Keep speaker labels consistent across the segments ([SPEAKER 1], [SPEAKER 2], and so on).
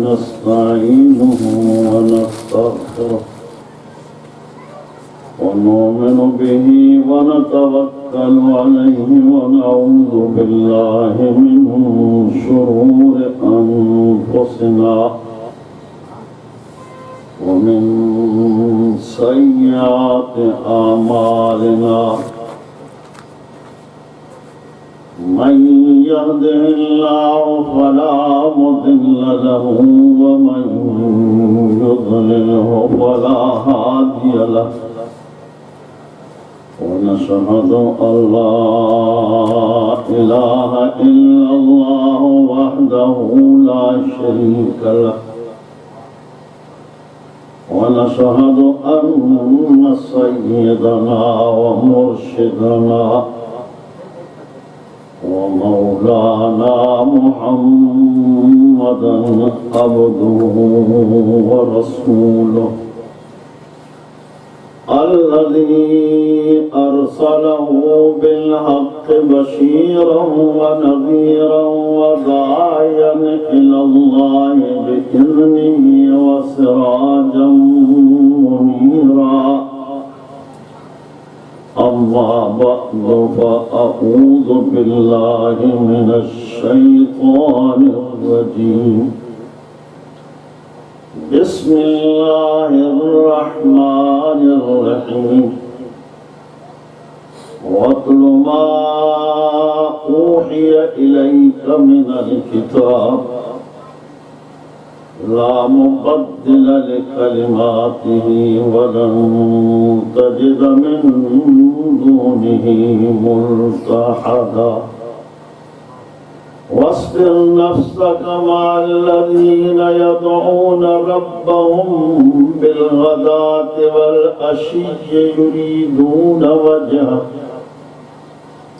[SPEAKER 1] نستعينه ونستغفره ونؤمن به ونتوكل عليه ونعوذ بالله من شرور أنفسنا ومن سيئات أعمالنا من يهده الله فلا مضل له ومن يضلله فلا هادي له ونشهد أن لا إله إلا الله وحده لا شريك له ونشهد أن سيدنا ومرشدنا ومولانا محمدا عبده ورسوله الذي أرسله بالحق بشيرا ونذيرا وداعيا إلى الله بإذنه وسراجا منيرا أما بعد فأعوذ بالله من الشيطان الرجيم بسم الله الرحمن الرحيم واتل ما أوحي إليك من الكتاب لا مبدل لكلماته ولن تجد من دونه ملتحدا واصبر نفسك مع الذين يدعون ربهم بالغداة والعشي يريدون وجهه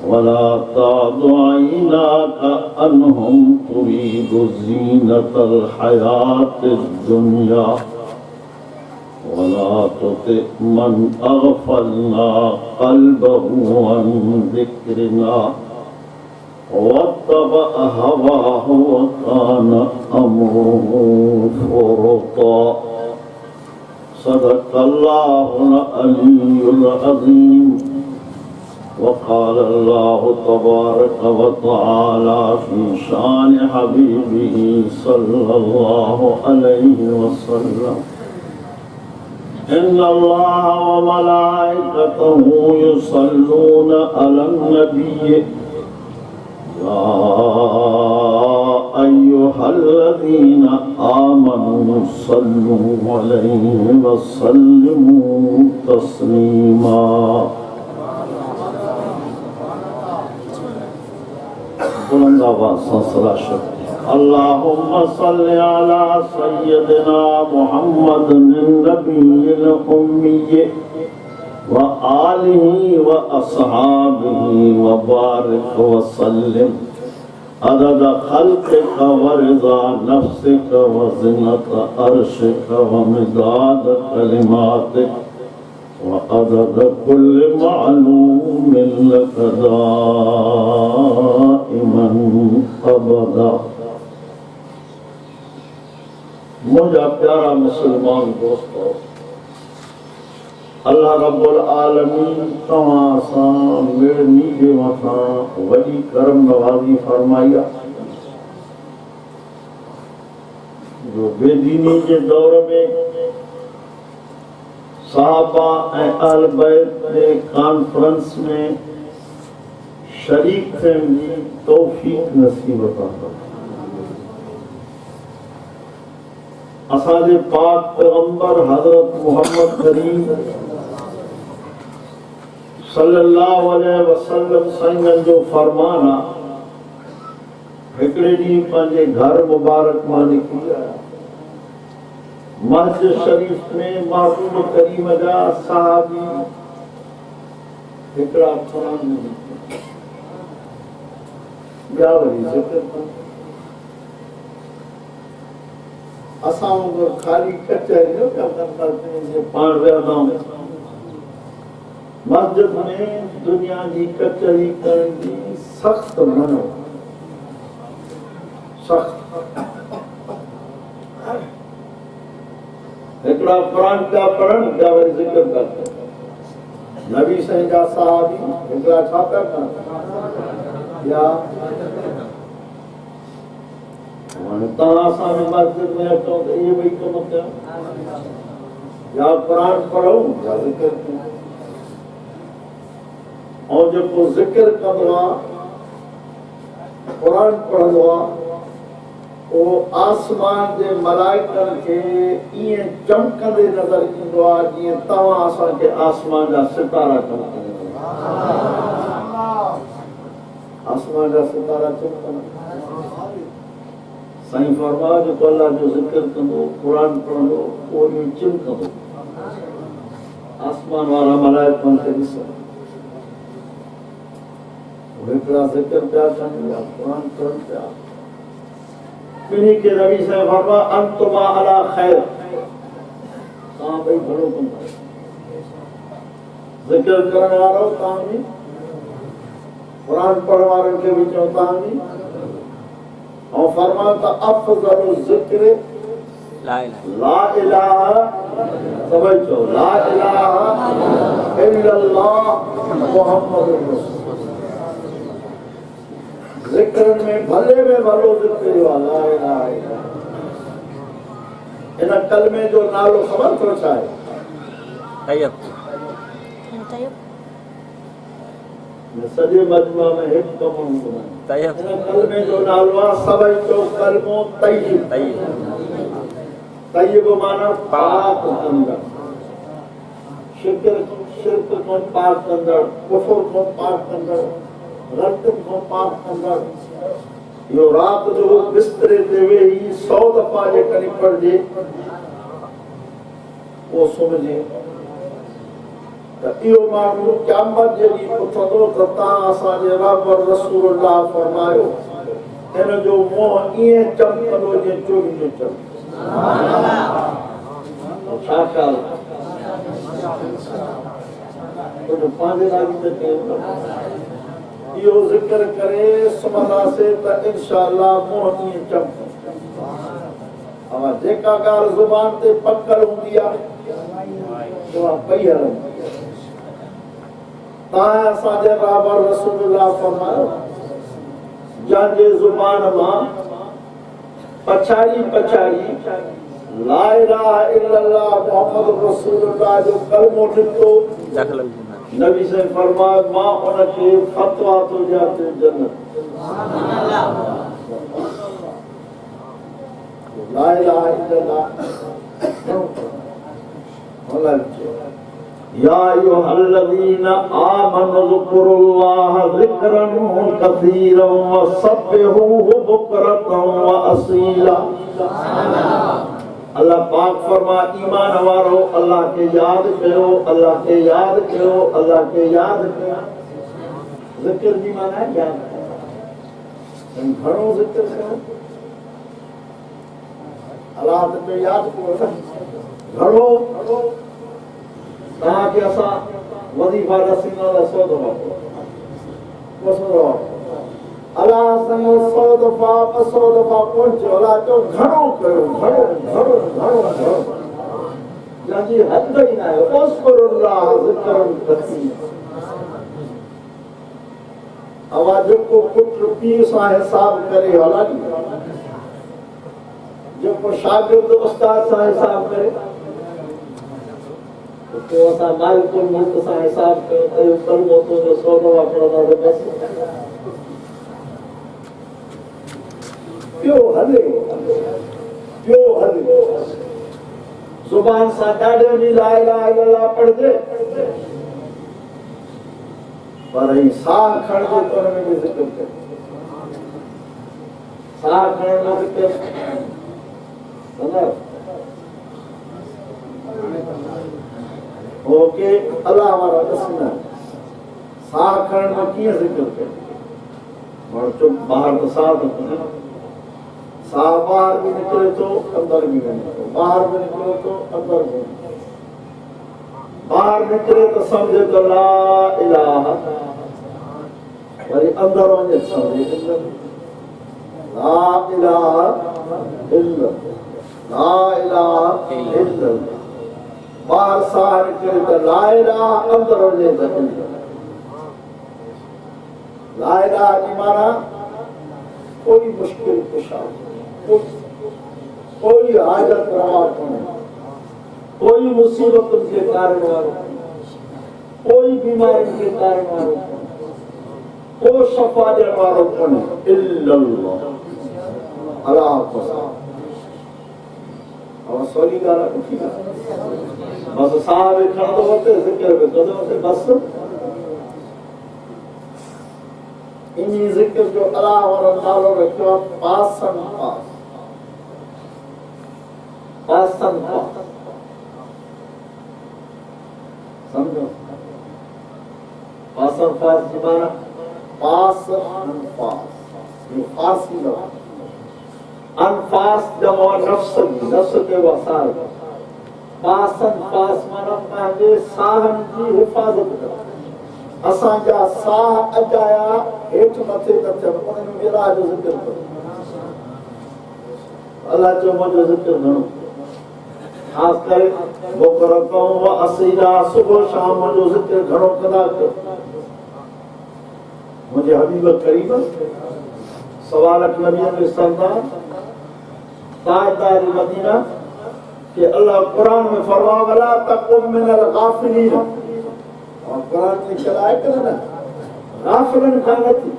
[SPEAKER 1] ولا تعد عيناك عنهم تريد زينة الحياة الدنيا ولا تطع من أغفلنا قلبه عن ذكرنا واتبع هواه وكان أمره فرطا صدق الله العلي العظيم وقال الله تبارك وتعالى في شان حبيبه صلى الله عليه وسلم إن الله وملائكته يصلون على النبي يا أيها الذين آمنوا صلوا عليه وسلموا تسليما بلند آواز سلسلہ شکر اللهم صل على سيدنا محمد النبي الأمي وآله وأصحابه وبارك وسلم عدد خلقك ورضا نفسك وزنة عرشك ومداد كلماتك وعدد كل معلوم لك دائما أبدا मुझे प्यारा मुसलमान दोस्तों अल्लाह रब्बुल आलमीन तव्हां सां मिड़नी जे मथां वॾी करम नवाज़ी फरमाया जो बेदीनी जे दौर में सहाबा ऐं अहल बैत जे कॉन्फ्रेंस में शरीक थियण जी तौफ़ीक़ नसीब फरमा असांजे पाक पैगंबर हज़रत मुहम्मद करीम सल्लल्लाहु अलैहि वसल्लम साईं जो फरमान आहे हिकिड़े ॾींहुं पंहिंजे घर मुबारक मां निकिरी आया मस्जिद शरीफ में महबूब करीम जा सहाबी हिकिड़ा क़ुरान में ॿिया वरी ज़िक्र असां वांगुरु ख़ाली कचहरी न पिया कनि पाण विहंदा आहियूं मस्जिद में दुनिया जी कचहरी करण जी सख़्त मनो सख़्त हिकिड़ा कुरान पिया पढ़नि पिया वरी ज़िक्र पिया कनि। नबी साईं जा सहाबी हिकिड़ा छा पिया कनि या हाणे तव्हां असां बि मस्जिद में अचूं त इहे ॿई कम कयूं, या कुरान पढ़ूं या ज़िक्र कयूं। ऐं जेको ज़िक्र कंदो आहे कुरान पढ़ंदो आहे उहो आसमान जे मलाइकनि खे ईअं चमकंदे नज़र ईंदो आहे जीअं तव्हां असांखे आसमान जा सितारा चमकंदा। आसमान जा सितारा चमकंदा। साईं फरमायो जेको अल्लाह जो ज़िक्र कंदो कुरान पढ़ंदो उहो ईअं चमकंदो, आसमान वारा मलाइकनि खे ॾिसंदो। हिकिड़ा ज़िक्र पिया कनि या कुरान पढ़नि पिया। ॿिन्ही खे नबी साईं फरमायो अंतुमा अला खैर, तव्हां ॿई घणो कमु कयो। ज़िक्र करण वारो तव्हां बि, कुरान पढ़ण वारनि खे बि चओ तव्हां बि। ऐं फरमायो त अफ़ज़लु ज़िक्र ला इलाहा, सभई चओ ला इलाहा इल्लल्लाह मुहम्मदुर रसूलुल्लाह। ज़िक्रनि में भले में भलो ज़िक्र जो आहे ला इलाहा इल्लल्लाह। इन कलमे जो नालो ख़बर थो छा आहे? तय्यब। सॼे मजमा में हिकु कमु हूंदो आहे तय्यब। इन कलमे जो नालो आहे सभई चओ कलमो तय्यब। तय्यब माना पाक कंदड़, शिरक खां पाक कंदड़, कुफर खां पाक कंदड़, गलतियुनि खां पाक कंदड़। इहो राति जो बिस्तरे ते वेही 100 दफ़ा जेकॾहिं पढ़िजे पोइ सुम्हिजे त इहो माण्हू क़यामत जे ॾींहुं उथंदो त तव्हां असांजे रब रसूलुल्लाह फरमायो हिन जो मुंहुं ईअं चमकंदो जीअं चोरी जो चमक। छा ख़्याल पंहिंजे लाइ इहो ज़िक्र करे सुम्हंदासीं त इंशाअल्लाह मुंहुं ईअं चमकंदो। अमा जेका ॻाल्हि ज़ुबान ते पकल हूंदी आहे उहा पई हलंदी। तव्हां असांजे रब रसूलुल्लाह फरमायो जंहिंजे ज़ुबान मां पछाड़ी ला इलाहा इल्लल्लाह मुहम्मद रसूलुल्लाह जो कलमो निकितो, नबी साईं फरमायो मां उनखे फतवा थो ॾियां त जन्नत। ला इलाहा इल्लल्लाह या अय्युहल्लज़ीना आमनु ज़कुरुल्लाह ज़िक्रन कसीरन वसब्बिहूहु बुक्रतन व असीला। अल्लाह पाक फरमा ईमान वारो अल्लाह के याद कयो, अल्लाह के याद कयो, अल्लाह के याद कयो। ज़िक्र जी माना है याद कयो। घणो ज़िक्र कयो, अल्लाह ते याद कयो। घणो तव्हांखे असां वज़ीफ़ा रसीना 100 दफ़ा अल्लाह संग 100 दफ़ा 200 दफ़ा पहुंचो। अल्लाह चओ घणो कयो, घणो घणो घणो घणो जंहिंजी हद ई न आहे। उज़्कुरुल्लाह ज़िक्रन कसीरा। अवा जेको पुटु पीउ सां हिसाब करे हलानी, जेको शागिर्द उस्ताद सां हिसाब करे, तो असां मालिकुल मुल्क सां हिसाब कयो त इहो कलमो तो 100 दफ़ा पढ़ंदासीं बस पियो हले पियो हले। ज़ुबान सां ॾाढे बि ला इलाहा इल्लल्लाह पढ़जे, पर ही साह खणजे त हुन में बि ज़िक्र कजे। साह खणण में ज़िक्र ओके अल्लाह वारा ॾिसंदा साह खणण में कीअं ज़िक्र कजे। माण्हू चुप ॿाहिरि त साह थो खणे, साह ॿाहिरि बि निकिरे थो अंदरि बि वञे थो, ॿाहिरि बि निकिरे थो अंदरि बि वञे थो। ॿाहिरि निकिरे त सम्झे त ला इलाहा, वरी अंदरि वञे सम्झे ला इलाहा इल्लल्लाह, ला इलाहा इल्लल्लाह। बाहर सार करे त ला इलाहा अंदर वञे त इल्लल्लाह। ला इलाहा जी माना कोई मुश्किल कुशा, कोई हाजत रवा कोन्हे, कोई मुसीबत के कारण वारो, कोई बीमारी के कारण वारो, कोई शफा ॾियण वारो कोन्हे इल्लल्लाह। अल्लाह को और सोली गाला कुछ बस साहब खड़ो होते जिक्र में तो से बस इन्हीं जिक्र जो अल्लाह और नालो रखो पासन पास समझो पासन पास की माना पास ये फारसी लफ्ज अनफास जमो नफ्स के वसाल पासन पास माना पंहिंजे साहन जी हिफ़ाज़त कर। असांजा साह अजाया हेठि मथे न थियनि उन्हनि में अलाह जो ज़िक्र करो। अलाह जो मुंहिंजो ज़िक्र घणो ख़ासि करे बुकरतो व असीला सुबुह शाम मुंहिंजो ज़िक्र घणो कंदा कयो। मुंहिंजे हबीब करीम सवाल नबी में सरदार ताजदार मदीना कि अल्लाह कुरान में फरमाया वला तकुम मिनल गाफिलीन और कुरान में चलाए कर ना गाफिलन खानती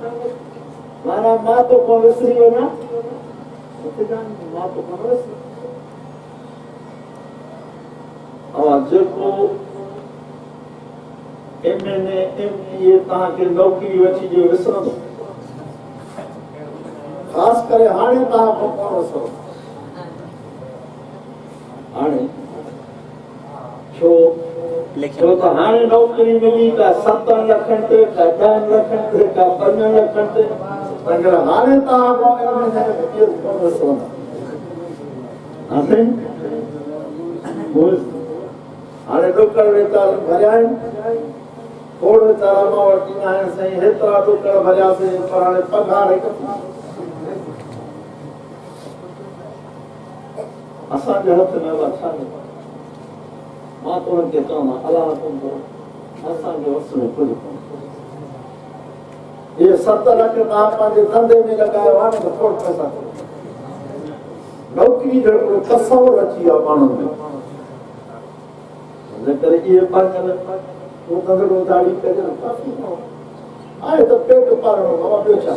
[SPEAKER 1] माना मां तो को विसरी वना उते जान मां तो को विसरी और जेको एमएनए एमपीए ता के नौकरी वठी जो विसरंदो खास करे हाणे ता को कोन विसरो हाणे छो तो हाणे नौकरी मिली का 7 लख ते का 10 लख ते का 5 लख ते अगर हाणे ता को एमएनए केस कोन विसरो हाणे हाणे डुकड़ वेचार भरिया आहिनि खोड़ वेचारा मां वठी आहिनि साईं हेतिरा डुकड़ भरियासीं पर हाणे पघार हिकु असांजे हथ में अच्छा मां तो उनके चवंदा अलाह तुम करो असांजे वस में कुझु कोन्हे। ये 7 लख तव्हां पंहिंजे धंधे में लॻायो आहे न खोड़ पैसा नौकरी जो हिकिड़ो तसवुर अची वियो आहे माण्हुनि में जेकर इहे 5 लख वो धंधो दाढ़ी करे काफ़ी आहे त पेट पालणो बाबा ॿियो छा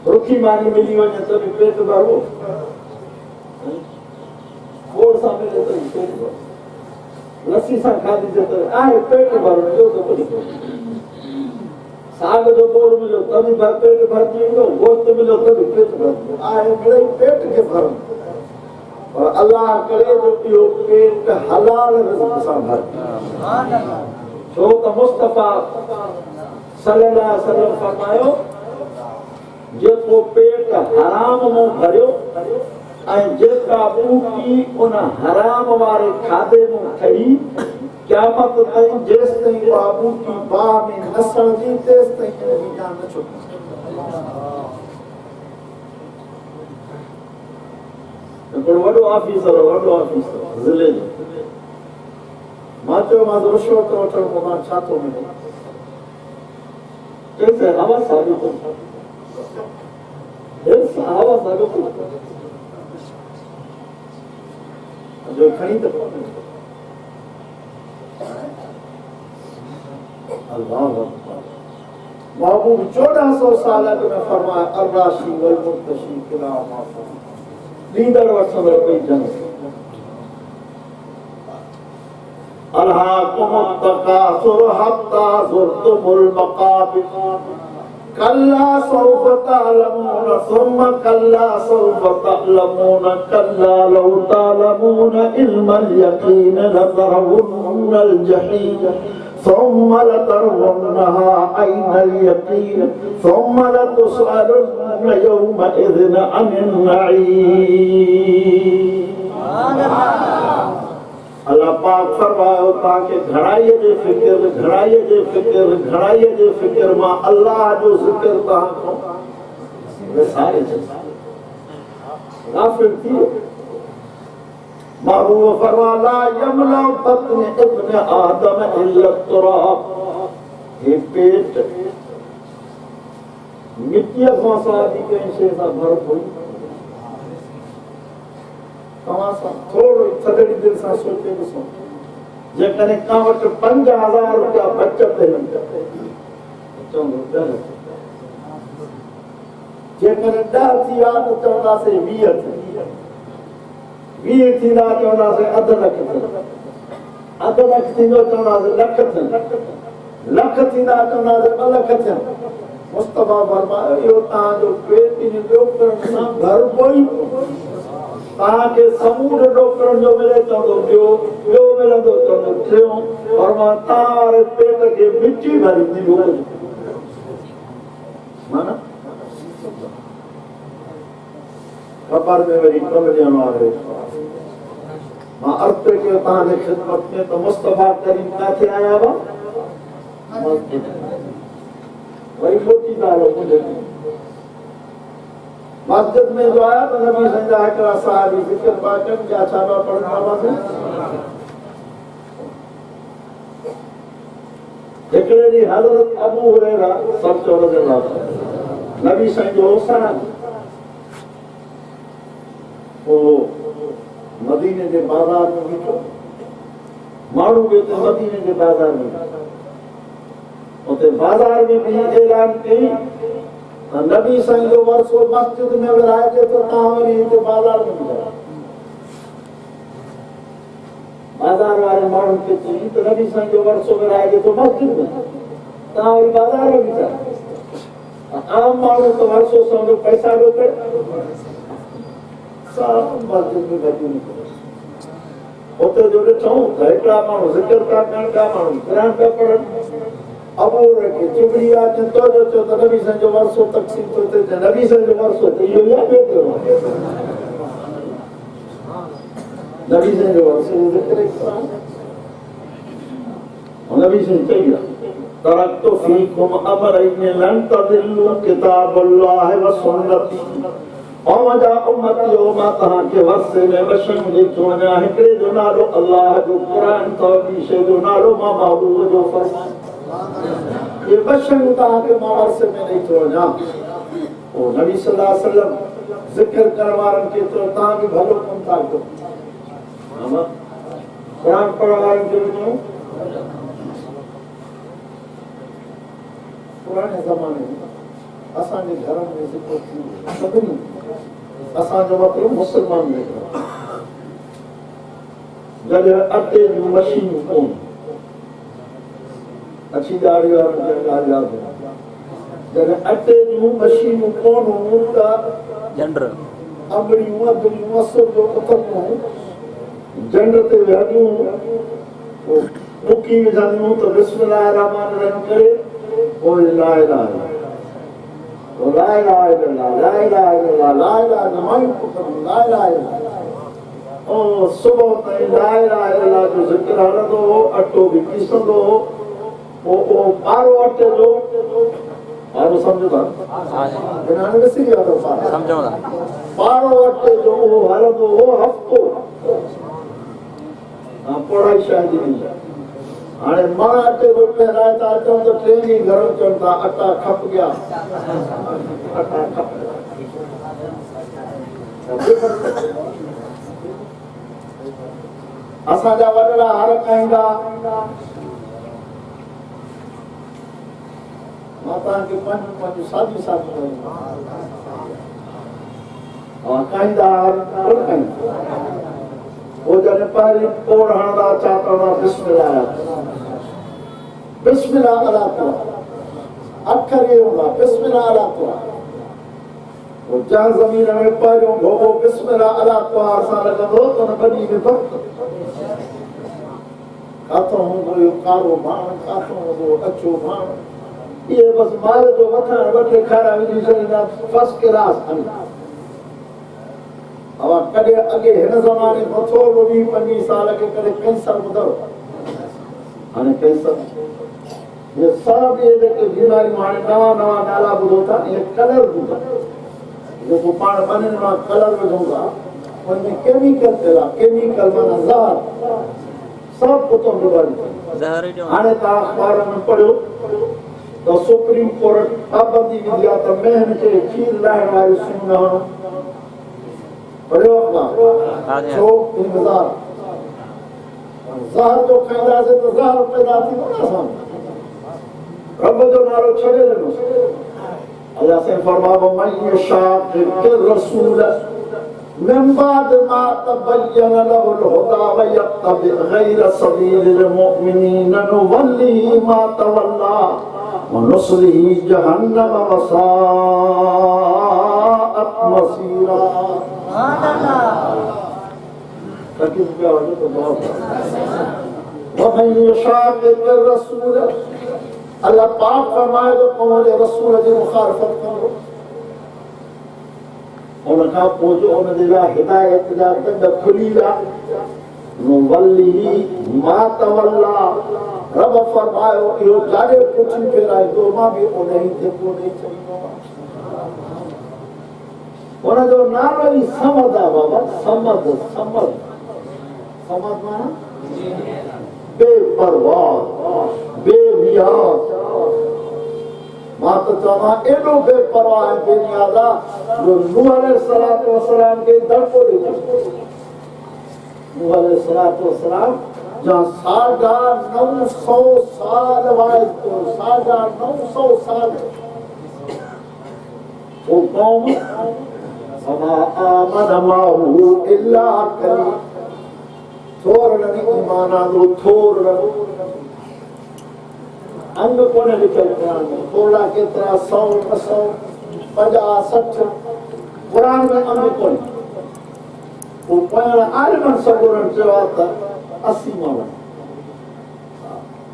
[SPEAKER 1] रुखी मानी मिली वञे त बि पेट भरबो खोड़ सा मिले तो पेट भरो लस्सी सा खाधी जे तो आहे पेट भरो जो तो कुछ साग जो बोर मिलो तभी भर पेट भरती हो गोश्त मिलो तभी पेट भरती आहे मिले पेट के भरो और अल्लाह करे जो पियो पेट हलाल रिज़्क़ सां भर सुभान अल्लाह छो त मुस्तफा सल्लल्लाहु अलैहि वसल्लम फरमायो जेको पेट हराम में भरियो जेका बूटी उन हराम वारे खाधे में ठही क़यामत ताईं जेस ताईं उहा बूटी बाह में न सड़ंदी तेस ताईं हिनजी जान न छुटंदी। हिकिड़ो वॾो ऑफिसर ज़िले जो मां चयोमांसि रिश्वत वठण खां मां छा थो मिले चयईं हवा साबित हवा साबित जो खड़ी तो अल्लाह महबूब 1400 साल में फरमाया अर्राशी वल मुर्तशी किला माफा लीडर वसंद कोई जंग अलहाकुम तकासुर हत्ता जुर्तुमुल मकाबिर कल्ला सौफ तअलमून सुम्मा कल्ला सौफ तअलमून कल्ला लौ तअलमून इल्मल यकीन लतरवुन्नल जहीम सुम्मा लतरवुन्नहा ऐनल यकीन सुम्मा लतुसअलुन्न यौमइज़िन अनिन नईम। अल्लाह पाक फरमायो ताके घड़ाई जे फिक्र मां अल्लाह जो जिक्र ता को वे सारे गाफिल थी महबूब फरमाला यमला बत्न इब्न आदम इल्ला तुराब, हे पेट मिट्टी फौसला दी के शे सा भर हुई। तव्हां सां थोरो थदड़ी दिल सां सोचे ॾिसो, जेकॾहिं का वटि 5000 रुपया बचत जेकॾहिं 10 थी विया त चवंदासीं 20 थी, 20 थींदा चवंदासीं अध लख, अध लख थींदो चवंदासीं लख थियनि, लख थींदा चवंदासीं 2 लख थियनि। मुस्तफा फरमायो इहो तव्हांजो पेट ॿियो करण सां घर कोई तव्हांखे समूर डॉक्टरनि जो मिले चवंदो ॿियो मिलंदो चवंदो टियों, फरमा तव्हां वारे पेट खे मिटी भरींदी माना ख़बर में वरी कम ॾियणो आहे। मां अर्थ कयो तव्हांजे ख़िदमत में त मुस्तफा करीम किथे आया हुआ, वरी मोटी ॻाल्हि मुंहिंजे मस्जिद में जो आया तो नबी संजा हिकिड़ा सहाबी ज़िक्र पिया कनि, क्या छा पिया पढ़ंदा हुआसीं। हिकिड़े ॾींहुं हज़रत अबू हुरैरा सब रज़ियल्लाहु अन्हु नबी संजो हुसैन वो मदीने के बाजार में बीठो, माण्हू वेठो मदीने के बाजार में, उते बाजार में भी ऐलान कई नबी संजो वर्षो मस्जिद में विराजे तो तव्हां वरी हिते बाजार में बीठा। बाजार वाले माण्हू खे चई त नबी संजो वर्षो विराजे तो मस्जिद में, तव्हां वरी बाजार में बीठा। आम माण्हू त वर्षो समझो पैसा ॾियो करे सब मस्जिद में गॾु निकिरो। उते जो ॾिठूं त हिकिड़ा माण्हू ज़िक्र पिया कनि, ॿिया माण्हू क़ुरान पिया पढ़नि। अबू खे चुगड़ी आहे तो जो चयो त नबी संजो वर्षो तक़सीम थो थिए, नबी संजो वर्षो त इहो ई आहे ॿियो कहिड़ो आहे। नबी संजो वर्षो ज़िक्र क़ुरान नबी संजो चई तरक्तु फीकुम अमरैन लन तदिल्लु किताबुल्लाह व सुन्नती और वजा उम्मती ओ मां तव्हांखे वर्षे में वशम ॾेई वञा हिकिड़े जो नालो अल्लाह जो क़ुरान तो ॿी शइ जो नालो मां महबूब जो फरमान। ये वशम तव्हांखे मां वर्षे में ॾेई थो वञा। ओ नबी सल्लल्लाहु अलैहि वसल्लम ज़िक्र करण वारनि खे चयो तव्हां बि भलो कमु था कयो, क़ुरान पढ़ण वारनि खे चयो पुराने ज़माने में असांजे घर में ज़िक्र थी सभिनी असांजो मतिलबु मुस्लमान जेका जॾहिं अटे जूं मशीनूं कोन, अछी दाढ़ी वारनि खे ॻाल्हि यादि आहे, जॾहिं अटे जूं मशीनूं कोन हुयूं त अंबड़ियूं अदड़ियूं असुर जो उथंदियूं जंड ते वेहंदियूं मुकी विझंदियूं त बिस्मिल्लाह रहमान रहीम करे पोइ ला इलाहा इल्लल्लाह ला इलाहा इल्लल्लाह ला इलाहा इल्लल्लाह ला इलाहा इल्लल्लाह ला इलाहा इल्लल्लाह। ओ सुबह ताईं ला इलाहा इल्लल्लाह जो ज़िक्र हलंदो हो, अटो बि पीसंदो हो। ओ पारो अटे जो पारो सम्झो था, बिना विसरी वियो सम्झो था, पारो अटे जो उहो हलंदो हो हफ़्तो। पढ़ाई शायदि नहीं हाणे मां अटे जो पहिराए था अचूं त 3 ॾींहं घरों चवनि था अटा खप गया, अटा खप असांजा वॾड़ा हर खाईंदा। मां तव्हांखे पंहिंजूं सादियूं सादियूं खाईंदा वो जॾहिं पहिरीं पोड़ हणंदा छा चवंदा बिस्मिल्लाह बिस्मिल्लाह अल्लाह ताला अखर ये हूंदा बिस्मिल्लाह अल्लाह ताला। वो जंहिं ज़मीन में पहिरियों भोगो बिस्मिल्लाह अल्लाह ताला सां लॻंदो त हुन ॿनी में फ़र्क़ु काथों हूंदो इहो कारो भाण, काथों हूंदो अछो भाण, इहे बसि माल जो वठण ॿ टे खारा विझी छॾींदा फर्स्ट क्लास हलंदा। हवा कॾहिं अॻे हिन ज़माने खां थोरो 20-25 साल अॻे कॾहिं कैंसर ॿुधो, हाणे कैंसर ये सभु इहे जेके बीमारियूं हाणे नवां नवां नाला ॿुधो था, इहे कलर ॿुधो जेको पाण वञनि मां कलर विझूं था उनमें केमिकल तेला केमिकल माना जहर सब कुतो डुबाड़ी
[SPEAKER 2] जहर ही
[SPEAKER 1] हाणे ता अखबार में पढ़ो तो सुप्रीम कोर्ट पाबंदी विधिया तो महन के खीर लाइण वाली सुन न पढ़ो अखबार छो इंतजार जहर जो खाइंदा से तो जहर पैदा थी ना असां रब जो नालो छड़े ॾिनो अल्लाह से फरमावो मन यशाक़िक़िर रसूल من بعد ما تبين له الهدى ويتبع غير سبيل المؤمنين نوله ما تولى ونصله جهنم وساءت مصيرا تكيف क्या हो तो बहुत ومن يشاقق الرسول अल्लाह पाक फरमाए तो कौन रसूल जी मुखालफत करो उनका पोजो उन दिला हिदायत दा तंग खुलीला नुवल्ली मा तवल्ला रब फरमायो यो जाने पुछी फेराए तो मां भी उन्हीं ते कोने चईनो उन जो नालो ही समद आ बाबा समद समद समद माना बेपरवाह बेनियाज मां तो चवा एडो बेपरवाह है बेनियाजा जो नूह अलैहिस्सलातु वस्सलाम के दर को ले नूह अलैहिस्सलातु वस्सलाम जहां 950 साल वाले तो 950 साल वो कौम फमा आमन माहू इल्ला कली थोर नहीं ईमान आंदो थोर अंग कोने लिखल कुरान में थोड़ा केतरा 100 200 50 60 कुरान में अंग कोने वो पहला आलिमन सगुरन चवाता 80 माला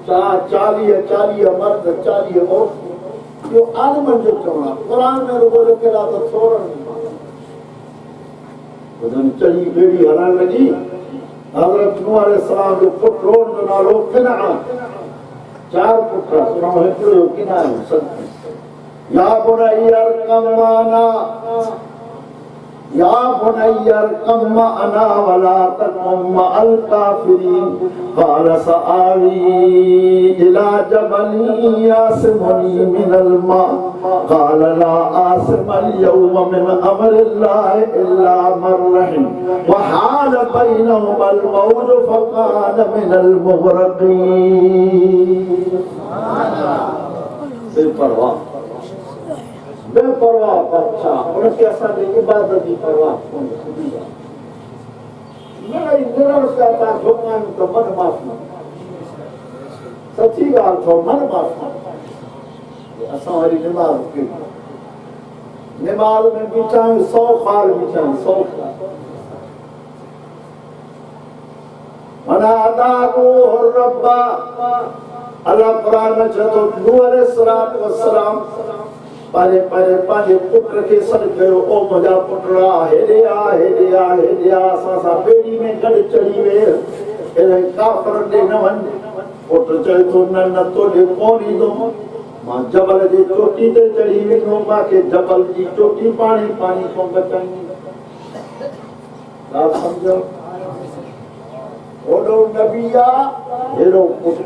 [SPEAKER 1] 40 मर्द 40 औरत यो आलिमन जो चवना कुरान में रुगो लिखला तो थोड़ा वजन चढ़ी बेड़ी हलान लगी हजरत नूह अलैहिस्सलाम जो पुत्र जो नालो किनान 4 पुत्र सुनाओ हिकिड़ो किनान या बुनैया अरकम माना वला तकुम मअल काफिरीन क़ाल सआवी इला जबलिन यासिमुनी मिनल मा क़ाल ला आसिमल यौम मिन अमरिल्लाहि इल्ला मन रहिम व हाल बैनहुमल मौज फकान मिनल मुग़रक़ीन बेपरवाह बेपरवाह बच्चा उनके असांजी इबादत जी परवाह कोन्हे नहीं निरंकार का भगवान तो मन माफ़ी सच्ची ॻाल्हि थो मन माफ़ी असां वरी निमाज़ कई निमाज़ में बीठा आहियूं 100 खाल बीठा आहियूं 100 खाल मना अदाहु रब्बा अल्लाह कुरान में चए थो नूह अलैहिस्सलातु वस्सलाम पाले पांजे पुत्र के सॾ कयो ओ मुंहिंजा पुटरा हेॾे आ असां सां ॿेड़ी में गॾु चढ़ी वे अहिड़े काफ़िरनि ॾे न वञ पुट चए थो न तोॾे कोन ईंदो मां जबल जी चोटी ते चढ़ी वेंदो मूंखे जबल जी चोटी पाणी खां बचाईंदी ॻाल्हि सम्झो ओॾो नबी आ हेॾो पुट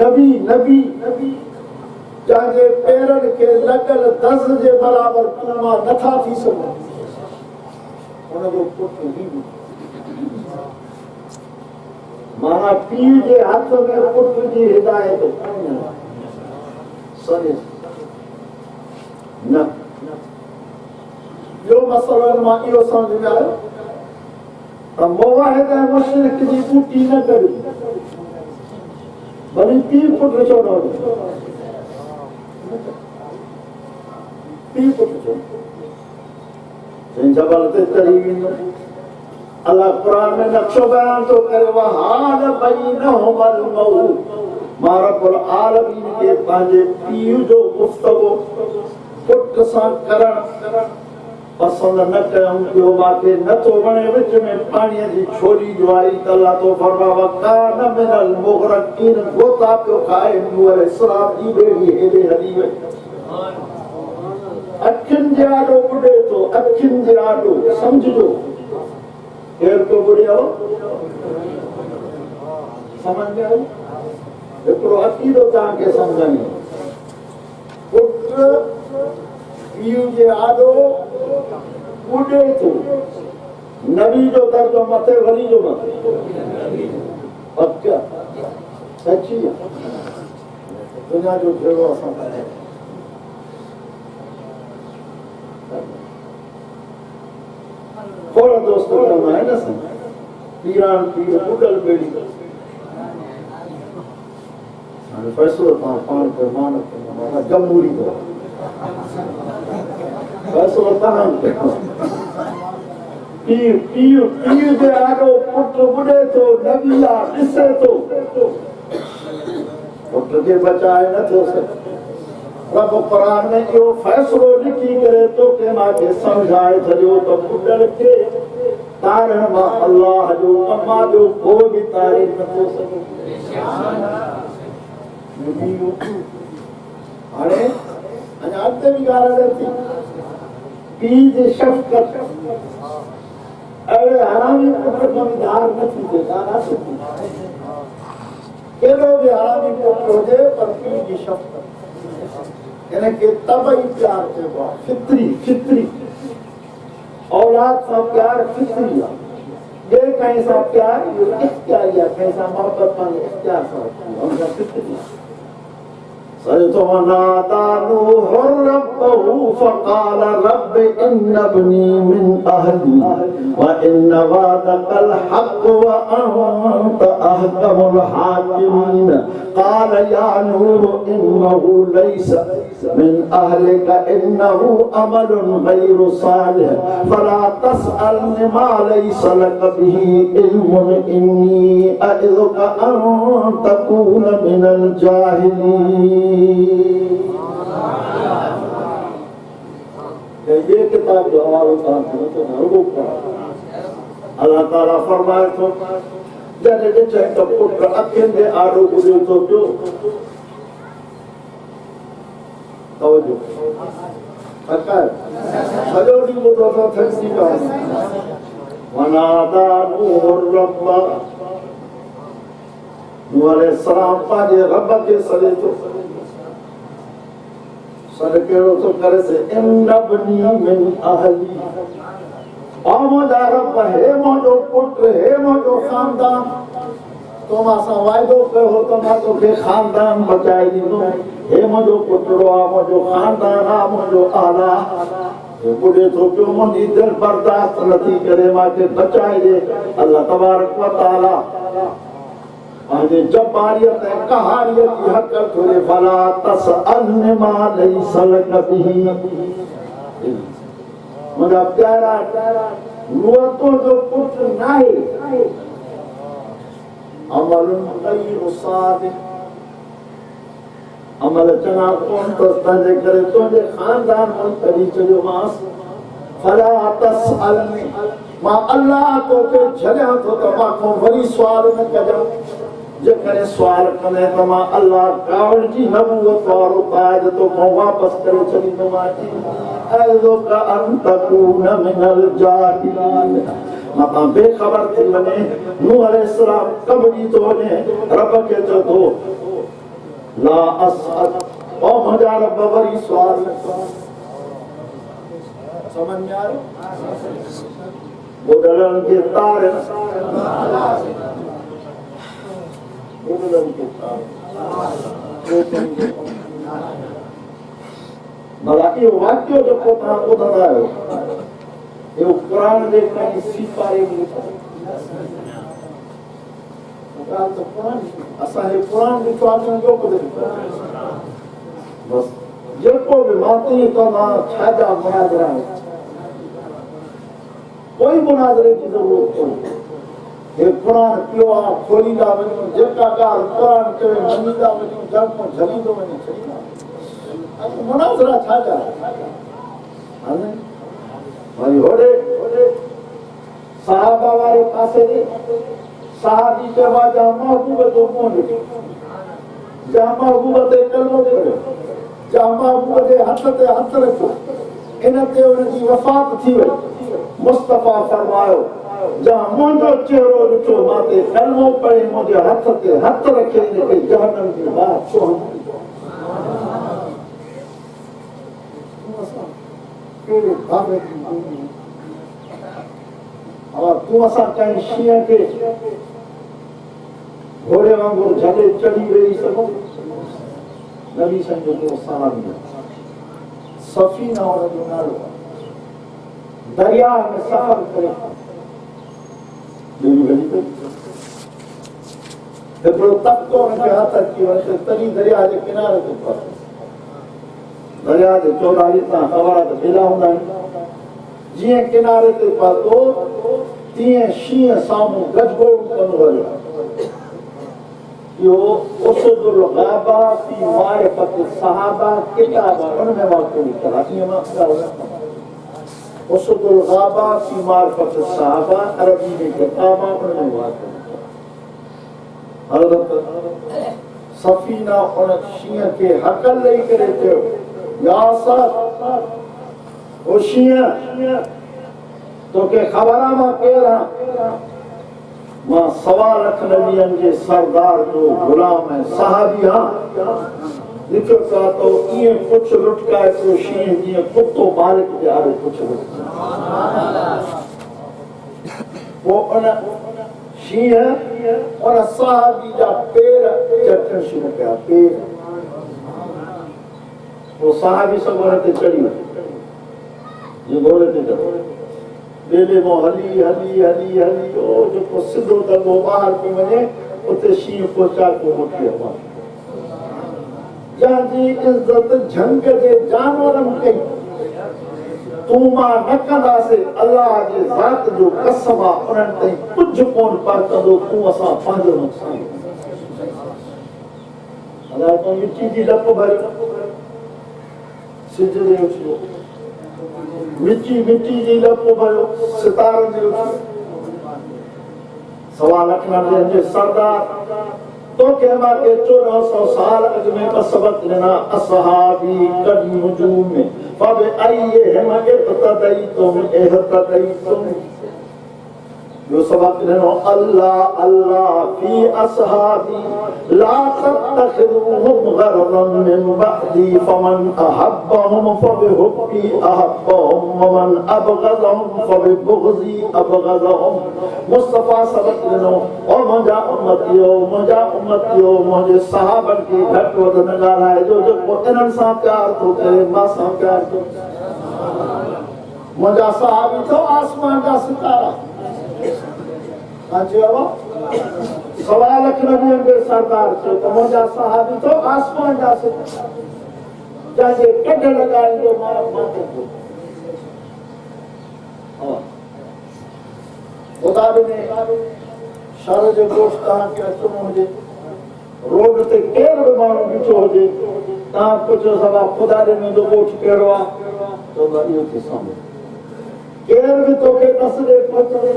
[SPEAKER 1] नबी जाके पेरन के लगल 10 जे बराबर तुमा नथा थी सको उन जो पुत्र ही माना पीर जे हाथ में पुत्र जी हिदायत सने न जो मसला मां इहो समझ में आयो त मुवाहिद ऐं मुशरिक जी बूटी न करी भली पीर पुत्र छो न पीर पुत्र छो जबल ते चढ़ी वेंदो अल्लाह कुरान में नक्शो बयान तो करे वहाल बैनहुमल मौत मां रब्बुल आलमीन के पंहिंजे पीउ जो गुफ्तगू पुट सां करण पसंद न कयूं ॿियो बाक़ी नथो वणे विच में पाणीअ जी छोली जो आई त अल्लाह तो फरमावा कान मिनल मुग़रक़ीन गोता पियो खाए नूह अलैहिस्सलाम जी ॿेड़ी हेॾे हली वई अखियुनि जे आॾो ॿुॾे थो अखियुनि जे आॾो समझो केर को बुरियो समझ में आई हिकिड़ो अक़ीदो तव्हांखे सम्झणी पुट पीउ जे आॾो ॿुॾे थो नबी जो दर्जो मथे वली जो मथे पक्का सची दुनिया जो भेड़ो असां थोड़ा दोस्त करना है ना सर पीरान पीर ॿुॾल ॿेड़ी फैसलो तव्हां पाण खे मान जमहूरी कयो फैसलो तव्हां कयो पीउ जे आॾो पुट ॿुॾे थो नबी आहे ॾिसे थो पुट खे बचाए नथो सघे रब क़ुरान में इहो फ़ैसिलो लिखी करे तोखे मांखे सम्झाए छॾियो त ॿुॾल खे तारण मां अलाह जो अम्मा जो को बि तारे नथो सघे हाणे अञा अॻिते बि ॻाल्हि हले थी पीउ जी शफ़क़त अहिड़े हरामी पुट खां धार नथी थिए ॻाल्हि सुठी केॾो बि हरामी पुट हुजे पर पीउ जी शफ़क़त इनखे तबई प्यार चइबो आहे फित्री औलाद सां प्यार फित्री आहे ॿिए कंहिं सां प्यार इहो इख़्तियारी आहे कंहिं सां मोहबत पंहिंजे इख़्तियार सां हुनखां फित्री आहे ونادى نوح ربه فقال رب إن ابني من أهلي وإن وعدك الحق وأنت أحكم الحاكمين قال يا نوح إنه ليس من أهلك إنه عمل غير صالح فلا تسألني ما ليس لك به علم إني أعظك أن تكون من الجاهلين ये किताब जो हवालो अल्लाह ताला फरमाए थो जॾहिं ॾिठे त पुट अखियुनि जे आॾो ॿुॾे थो पियो तवजो सॼो ॾींहुं ॿुधो थो थकिजी पियो वनादा नूह रब्ब नूह अलैहिस्सलाम पंहिंजे रब खे सॾे थो सॾ कहिड़ो थो करे इन बनी मिन अहली मुंहिंजा रब हे मुंहिंजो पुट हे मुंहिंजो ख़ानदान तो मां सां वाइदो कयो त मां तोखे ख़ानदान बचाए ॾींदो हे मुंहिंजो पुटड़ो आहे मुंहिंजो ख़ानदान आहे मुंहिंजो आला ॿुॾे थो पियो मुंहिंजी दिलि बर्दाश्त नथी करे मूंखे बचाए ॾे अल्लाह तबारक व तआला पंहिंजे जब्बारियत ऐं कहारियत जी हक़ थोरे फला तसअलनि मा लैस लक बिही मुंहिंजा प्यारा नूह तुंहिंजो पुट नाहे अमल गैर सादिक़ अमल चङा कोन अथसि तंहिंजे करे तुंहिंजे ख़ानदान में कढी छॾियोमांसि फला तसअलनि मां अलाह तोखे छॾियां थो त मां खां वरी सुवाल न कजां जेकॾहिं सुवाल कंदे त मां अलाह कावड़ जी नबूवत वारो ताज तोखां वापसि करे छॾींदोमांइ अअज़ुका अन तकून मिनल जाहिलीन मां बेख़बर थी वञे नूह अलैहिस्सलाम कबरी थो वञे रब खे चओ थो ला असअल ओ मुंहिंजा रब वरी सुवाल न कयो समझ में आयो ॿुॾड़नि खे तार भला इहो वाक्य जेको तव्हां ॿुधंदा आहियो इहो क़ुरान जे कंहिं सिपारे में असांजे क़ुरान ॾिठो आहे ॿियो कुझु बसि जेको बि माती कंदा छाजा मुनाज़रा कोई मुनाज़रे जी ज़रूरत कोन्हे हे क़ुरान पियो आहे खोलींदा वञूं जेका ॻाल्हि क़ुरान चवे मञींदा वञूं जग में झलींदो वञे छॾींदा मुनाज़रा छाजा वरी होॾे सहाबा वारे पासे ते सहाबी चइबो आहे जा महबूब जो मुंहुं ॾिठो जा महबूब ते कलमो पढ़ियो जा महबूब जे हथ ते हथ रखियो इन ते उनजी वफ़ात थी वई। मुस्तफ़ा फरमायो जहाँ मुंहिंजो चेहरो ॾिठो मां ते कलमो पढ़े मुंहिंजे हथ ते हथ रखे हिनखे जहन्नम जी बाहि छो हंधी। कहिड़े भावे जी तूं असां कंहिं शींहं खे घोड़े वांगुरु झले चढ़ी वेही सघूं। नबी साईं जो को सहाबी सफ़ीना हुनजो नालो दरिया में सफ़र करे हिकिड़ो तख़्तो हुनखे हथ अची वञे तॾहिं दरिया जे किनारे ते पहुतो। दरिया जे चौधारी तां ख़बर आहे त ढिला हूंदा आहिनि। जीअं किनारे ते पहुतो तीअं शींहं साम्हूं गजगोड़ कंदो हलियो। इहो उसदुल गाबा फी मारिफत सहाबा किताब उनमें वाक़िअ लिखियल आहे। ईअं मां ॻाल्हि न कंदो। उसदुल गाबा फी मारिफत सहाबा अरबी में किताब आहे उनमें वाक़िअ लिखियल आहे। हज़रत सफ़ीना उन शींहं खे हकल ॾेई करे चयो या साथ ओ शींहं तोखे ख़बर आहे मां केरु आहियां। मां 1.25 लख नबियनि जे सरदार जो गुलाम ऐं सहाबी आहियां। लिखियो था तो ईअं पुछ लुटकाए पियो शींहं जीअं कुतो मालिक जे आड़े पुछ लुटकाए। पोइ उन शींहं उन सहाबी जा पेर चटण शुरू कया। पेर पोइ सहाबी सभु हुन ते चढ़ी वियो घोड़े ते चढ़ो बेले मां हली हली हली हली ओ जेको सिधो दंगो ॿाहिरि पियो वञे उते शींहं पहुचा पोइ मोटी अमा जंहिंजी इज़त झंग जे जानवरनि कई तूं मां न कंदासीं अलाह जे ज़ात जो कसम आहे उन्हनि ताईं कुझु कोन पहुचंदो तूं असां पंहिंजो नुक़सान अलाह तूं मिटी जी लप भरियो सिज जे उछलो मिटी मिटी जी लप भरियो सितारनि जे उछलो 1.25 लख नबियनि जे सरदार तो कहमा के 1400 साल अग में सबक लेना असहाबी कद नुजूम में फब आइए हम इब्तदाई तुम इब्तदाई तुम जो सबक लेना अल्लाह अल्लाह फी असहाबी ला तत्तखिदुहुम गरदन मिन बअदी फमन अहब्बहुम फबिहुब्बी अहब्बहुम वमन अबगज़हुम फबिबुग़ज़ी अबगज़हुम। मुस्तफा सबक लेनो और मुंहिंजा उम्मतियो मुंहिंजे सहाबनि खे घटि वधि न ॻाल्हाइजो जेको इन्हनि सां प्यार थो करे मां सां प्यार थो मुंहिंजा सहाबी थो आसमान जा सितारा 1.25 लख नबियनि जे सरदार थियो त मुंहिंजा सहाबी थो आसमान जा सितारा जंहिंजे कढ लॻाईंदो मां ख़ुदा ॾिने शर जो दोस्त तव्हांखे अचिणो हुजे रोड ते केरु बि माण्हू बीठो हुजे तव्हां पुछो सभा ख़ुदा ॾिनो जो ॻोठ कहिड़ो आहे चवंदा इहो थी साम्हूं केरु बि तोखे ॾस ॾे पहुचंदे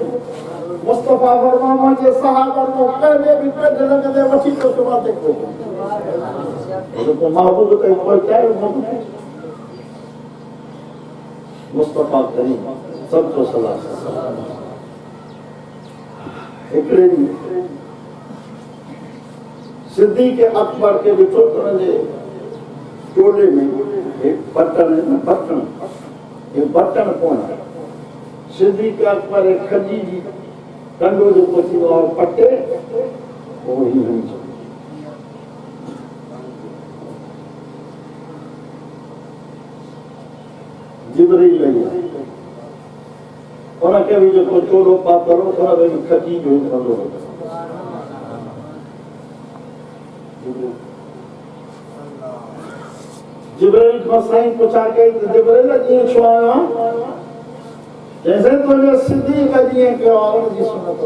[SPEAKER 1] मुस्तफा फरमायो मुंहिंजे सहाबनि मां कंहिं बि कढ लॻंदे वठी तोखे मां ते पोइ महबूब ताईं पहुचायो मुस्तफा करीम सभु सलाह हिकिड़े ॾींहुं सिद्दीक़ अकबर खे ॾिठो त हुनजे टोले में बटण कोन सिद्दीक़ अकबर खजी जी कंडो जो पोचींदो आहे पटे पोइ ही हणी छॾियो जिब्रील लही उनखे बि जेको चोड़ो पातरो उन में बि खजी जो कंडो जिब्रील खां साईं पुछा कई त जिब्रील कीअं छो आयो आहे जैसे तुझे सिद्दीक़ जीअं कयो आहे उनजी सुनत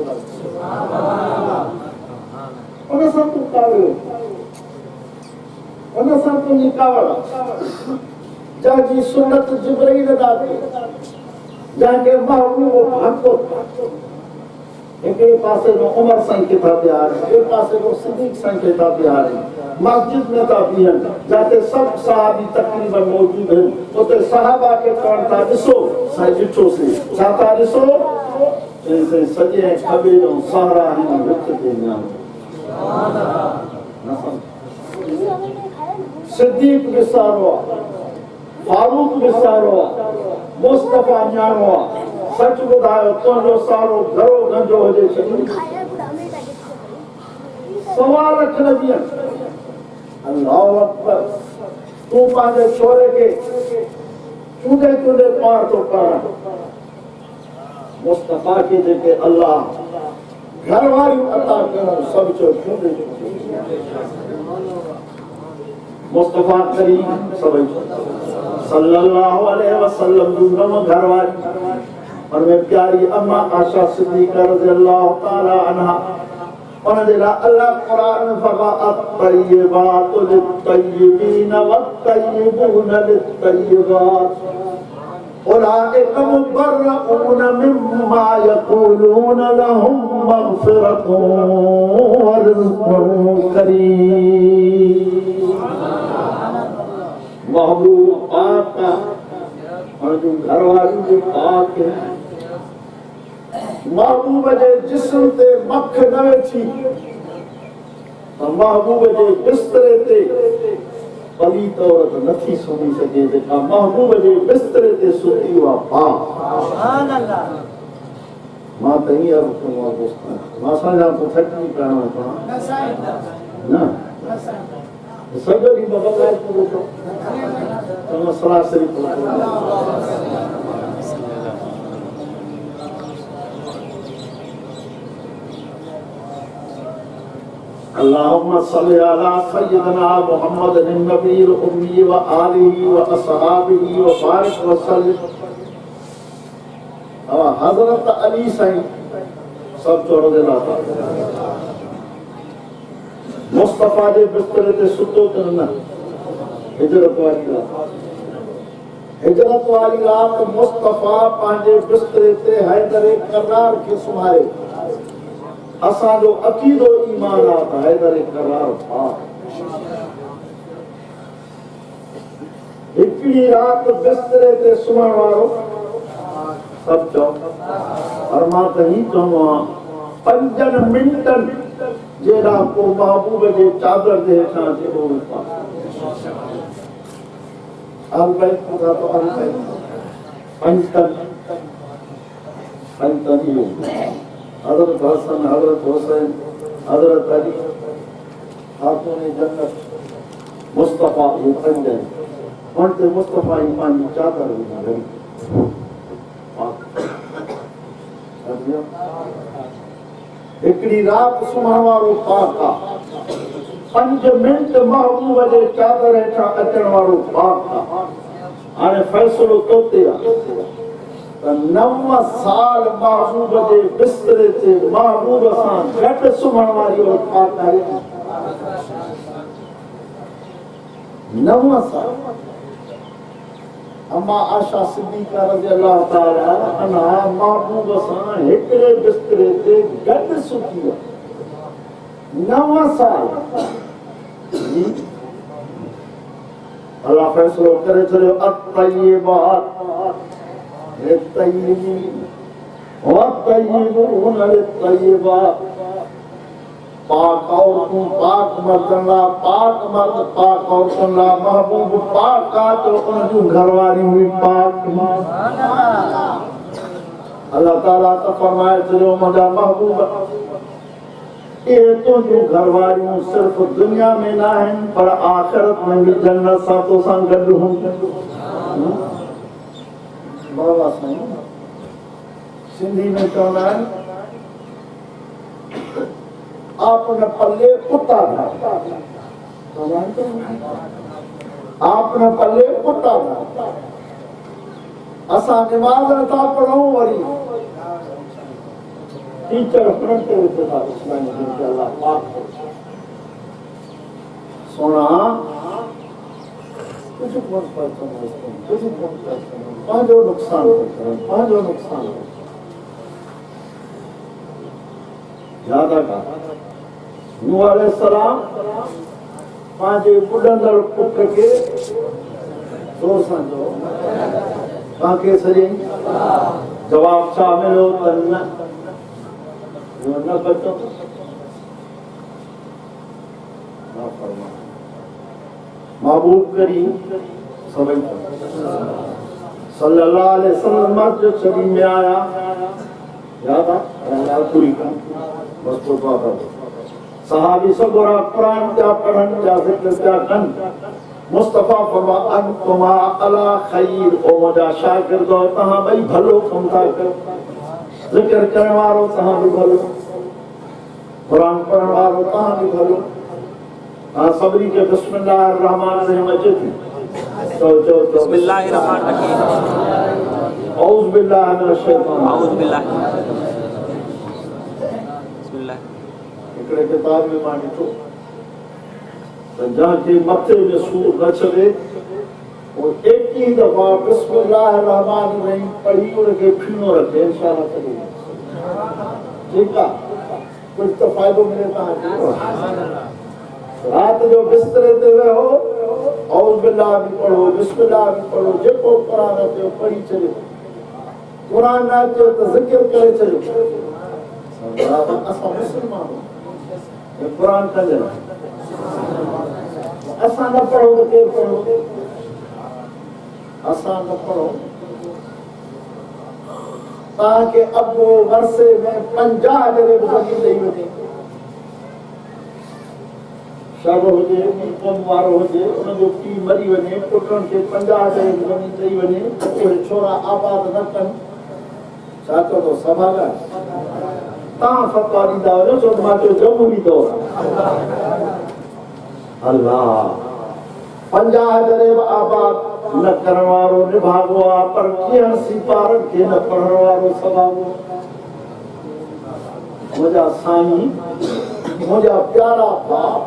[SPEAKER 1] उन सां तूं कावियो उन सां तुंहिंजी कावड़ जंहिंजी सुनत जिब्रील अदा कई जंहिंखे महबूब भाको हिकिड़े पासे में उमर साईं खे था बीहारनि, ॿिए पासे में सिद्दीक़ साईं खे था बीहारनि, मस्जिद में था बीहनि जिते सभु सहाबी तक़रीबन मौजूद आहिनि। उते सहाबा खे चवनि था ॾिसो, साईं ॾिठोसीं, छा था ॾिसो? साईं सॼे ऐं खॿे ऐं सहारा हिन विच ते ञाणो। सिद्दीक़ विसारो आहे, फारूक विसारो आहे, मुस्तफ़ा ञाणो आहे। सच ॿुधायो, तुंहिंजो सारो घरो गंजो हुजे सवा लख न ॾियनि। अल्लाहु अकबर। तूं पंहिंजे छोरे खे चूंडे चूंडे पार थो करण। मुस्तफ़ा खे जेके अल्लाह घर वारियूं अता कयूं सभु चयो चूंडे चूंडे। मुस्तफ़ा करीम सल्लल्लाहु अलैहि वसल्लम जूं नव घर वारी उनमें प्यारी अम्मा आशा सिद्दीक़ा रज़ियल्लाहु ताला अन्हा, उनजे लाइ अल्लाह क़ुरान में फरमाया अत-तय्यिबातु लित-तय्यिबीन वत-तय्यिबून लित-तय्यिबात उलाइका मुबर्रऊन मिम्मा यक़ूलून लहुम मग़फ़िरतुन व रिज़्क़ुन करीम। महबूब पाक और जो घर वाली जो पाक है, महबूब जे जिस्म ते मख न वेठी तो महबूब जे बिस्तरे ते पलीत औरत नथी सुम्ही सघे। जेका महबूब जे बिस्तरे ते सुती हुआ पाक। मां त हीअं अर्ज़ु कयो आहे दोस्तान, मां असांजा तो थकी पिया न सॼो ॾींहुं बग़ैर पूरो थियो त सरासरी अल्लाहुम्मा सल्लि अला सय्यिदना मुहम्मद नबील उम्मी व आलिही व असहाबिही व बारिक व सल्लिम। हज़रत अली साईं सब चोरदे लाता मुस्तफ़ा जे बिस्तरे ते सुतो त न। हिजरत वारी रात मुस्तफ़ा पंहिंजे बिस्तरे ते हैदर करार खे सुम्हारे। असांजो अक़ीदो ईमान आहे त हैदर करार पाक। हिकिड़ी रात बिस्तरे ते सुम्हण वारो सभु चओ। और मां त ही चवंदो आहियां 5 मिंटनि जेड़ा को महबूब जे चादर जे हेठां अचे वो पाक। अरबैत पूरा तो अरबैत पंचन इहो हज़रत हसन, हज़रत हुसैन, हज़रत अली, खातून जन्नत मुस्तफ़ा ये 5 आहिनि। उन ते मुस्तफ़ा जी पंहिंजी चादर विझी पाक। हिकिड़ी रात सुम्हण वारो पाक आहे। 5 मिंट महबूब जे चादर हेठां अचण वारो पाक आहे। हाणे फ़ैसिलो तो ते आहे त 9 साल महबूब जे बिस्तरे ते महबूब सां गॾु सुम्हण वारी पाक आहे। 9 साल। अम्मा आशा सिद्दीक़ा रज़ियल्लाहु ताला अन्हा महबूब सां हिकिड़े बिस्तरे ते गॾु सुती आहे। 9 साल। अल्लाह फ़ैसिलो करे छॾियो अत-तय्यिबात लित-तय्यिबीन वत-तय्यिबून लित-तय्यिबात। पाक औरतूं पाक मर्दन ला, पाक मर्द पाक औरतुन ला। महबूब पाक आ तो उन जूं घरवारियूं भी पाक। अल्लाह ताला त फरमाए छॾियो मुंहिंजा महबूब ये तुंहिंजूं घरवारियूं सिर्फ़ दुनिया में न आहिनि पर आख़िरत में भी जन्नत सां तोसां गॾु हूंदियूं। बाबा साईं सिंधी में चवंदा आहिनि आपने पल्ले कुत्ता था, आपने पल्ले कुत्ता था। असां निमाज़ नथा पढ़ूं वरी टीचर फ्रंट ते वेठा इस्लामी दिन के अल्लाह पाक सोना कुछ कोन पढ़तो कुछ कोन पढ़तो पंहिंजो नुक़सान करनि पंहिंजो नुक़सान। याद का नूह अलैहिस्सलाम पंहिंजे ॿुॾंदड़ पुट खे ज़ोर सां चयो तव्हांखे सॼे जवाब छा मिलियो त न बचो महबूब करीम सल्लल्लाहु अलैहि वसल्लम जो छड़ी में आया याद आ पूरी का बस तो बात सहाबी सब और कुरान क्या पढ़न क्या जिक्र क्या कन मुस्तफा फरमा अंतुमा अला खैर ओ मजा शागिर्द हो तहां भाई भलो कम था कर जिक्र करने वालो तहां भी भलो कुरान पढ़ने वालो तहां भी भलो सबरी के बिस्मिल्लाहिर रहमानिर रहीम अचे थी तो
[SPEAKER 2] बिस्मिल्लाहिर रहमानिर रहीम
[SPEAKER 1] औज़ बिल्लाहि मिनश शैतानिर
[SPEAKER 2] औज़ बिल्लाहि बिस्मिल्लाह
[SPEAKER 1] हिकिड़े किताब में मां ॾिठो त जंहिंखे मथे में सूर न छॾे वो 21 दफ़ा बिस्मिल्लाहिर रहमानिर रहीम पढ़ी उनखे फीणो रखे इंशाअल्लाह सही ठीकु आहे कुझु त फ़ाइदो मिले तव्हांखे रात जो बिस्तरे ते वेहो औज़ बिल्लाह भी पढ़ो बिस्मिल्लाह भी पढ़ो जेको कुरान अचे पढ़ी छॾियो कुरान न अचे त ज़िक्र करे छॾियो असां मुस्लमान कुरान कंदे असां न पढ़ो त केरु पढ़ो असां न पढ़ो तव्हांखे अॻो वरसे में 50 जॾहिं बि ज़मीन ॾेई वञे शब हुजे कम वारो हुजे उनजो पीउ मरी वञे पुटनि खे 50 जॾहिं बि ज़मीन ॾेई वञे उहे छोरा आबाद न कनि छा चओ थो सभा तव्हां फ़तवा ॾींदा वञो छो त मां चयो जमहूरी दौर अल्लाह 50 जॾहिं बि आबाद न करण वारो निभागो आहे पर कीअं सिपारनि खे न पढ़ण वारो सभागो मुंहिंजा साईं मुंहिंजा प्यारा भाउ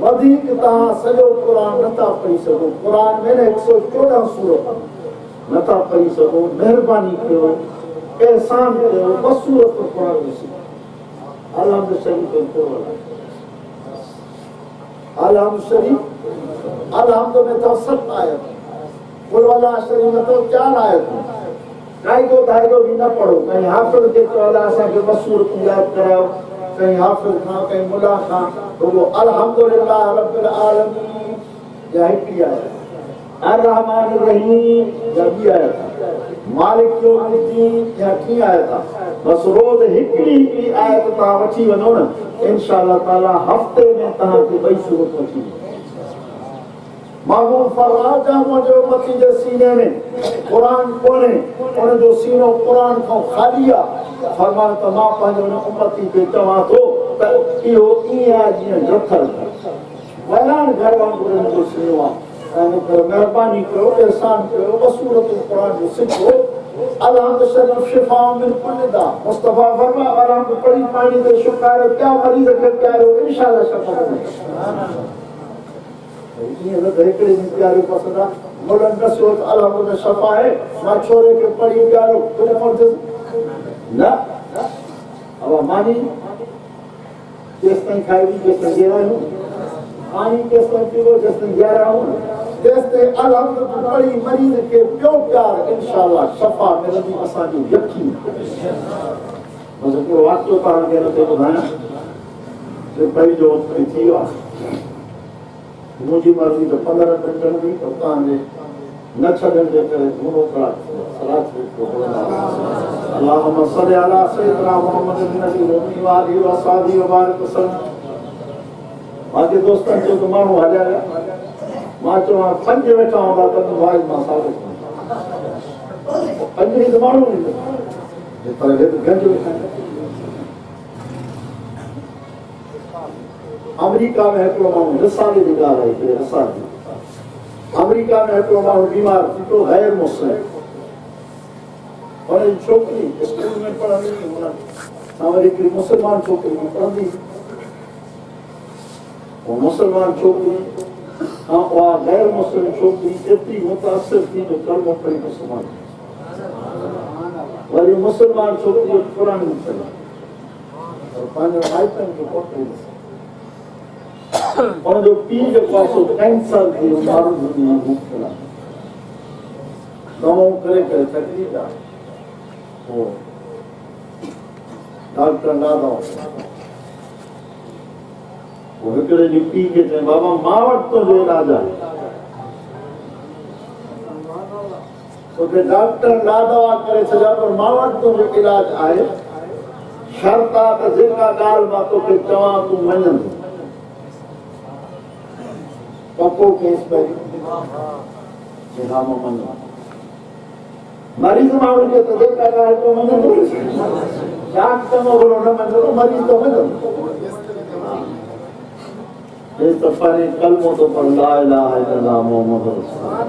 [SPEAKER 1] वधीक तव्हां सॼो क़ुरान नथा पढ़ी सघो क़ुरान में 114 सूरत नथा पढ़ी सघो महिरबानी कयो एहसान कयो 2 सूरत क़ुरान में सिखो अलहम्द शरीफ अलहम्द शरीफ अलहम्द में तो 7 आयत कुल वाला शरीफ में तो 4 आयत कायदो दायदो भी न पढ़ो कहीं हाफिज के तो अल्लाह असांखे 2 सूरत यादि करायो कहीं हाफिज खां कहीं मुला खां तो वो अल्हम्दुलिल्लाह रब्बिल आलमीन या हिकड़ी आयत अर्रहमानिर रहीम या ॿी आयत मालिक यौमिद्दीन या टी आयत बस रोज हिकड़ी आयत तव्हां वठी वञो न इंशाअल्लाह ताला हफ़्ते में तव्हांखे 2 सूरत वठी महबूब फरमाया मुंहिंजे उम्मती जे सीने में कुरान कोन्हे उनजो सीनो कुरान खां ख़ाली आहे फरमायो त मां पंहिंजे उम्मती खे चवां थो त इहो ईअं आहे जीअं जथल वैरान घर वांगुरु हिनजो सीनो आहे ऐं महिरबानी कयो एहसान कयो 2 सूरतूं कुरान जो सिखो अलहम्द शरीफ शिफा मिन कुल्ल दा मुस्तफा फरमाया अलहम्द पढ़ी पानी ते शुक्र क्या मरीज़ खे प्यारो इंशाअल्लाह शफ़ा मिले ये तो हिकड़े में प्यारे पसंद मोडन दसो अलहम्द शफा है मां छोरे के पढ़ी प्यारो तुम पढ़ते ना अब मानी जिस तक खाई जिस तक गेरा हूं पानी के तक पीओ जिस तक गेरा हूं जिस तक अलहम्द पढ़ी मरीज के प्यो प्यार इंशाअल्लाह शफा मिलंदी असा जो यकीन मुझे को वाक्य पाण के न ते बुधाया जे पई जो थी वा मुझी मर्जी तो 15 मिनट भी तव्हांजे न छॾण जे करे घणो कलाक सलात अल्लाहुम्मा सल्ली अला सय्यिदना मुहम्मद नबी रोमी वाली व सादी व बारिक वसल्लम बाक़ी दोस्तन जो तो माण्हू हलिया मां चवां 5 वेठा हूंदा त वाइज मां साबित 5 तो माण्हू नहीं पर हे गंज वेठा अमेरिका में हिकिड़ो माण्हू रिसाले जी ॻाल्हि आहे रिसाले अमेरिका में हिकिड़ो माण्हू बीमार थी पियो गैर मुस्लिम हुनजी छोकिरी स्कूल में पढ़ंदी हुन सां वरी हिकिड़ी मुस्लमान छोकिरी में पढ़ंदी वो मुस्लमान छोकिरी हाँ उहा गैर मुस्लिम छोकिरी एतिरी मुतासिर थी जो कलमो पढ़ी मुस्लमान वरी मुस्लमान छोकिरी क़ुरान में पढ़ी पंहिंजे माइटनि खे कोठे पंहिंजो पीउ जेको आहे सो कैंसर जी मर्ज़ जी मुब्तला दवाऊं करे करे थकी विया पोइ डॉक्टर ना दवा वो हिकिड़े ॾींहुं पीउ खे चई बाबा मां वटि तुंहिंजो इलाज आहे तोखे डॉक्टर ना दवा करे छॾिया पर मां वटि तुंहिंजो इलाज आहे शर्त आहे त जेका ॻाल्हि मां तोखे चवां तूं मञंदो पको केस पहिरीं हा मां मञां मरीज़ माण्हू खे त जेका ॻाल्हि तूं मञंदो जांच कंदो भलो न मञंदो मरीज़ तो मञंदो ये तो परे कलमो तो पर ला इलाहा इल्लल्लाह मुहम्मद रसूलुल्लाह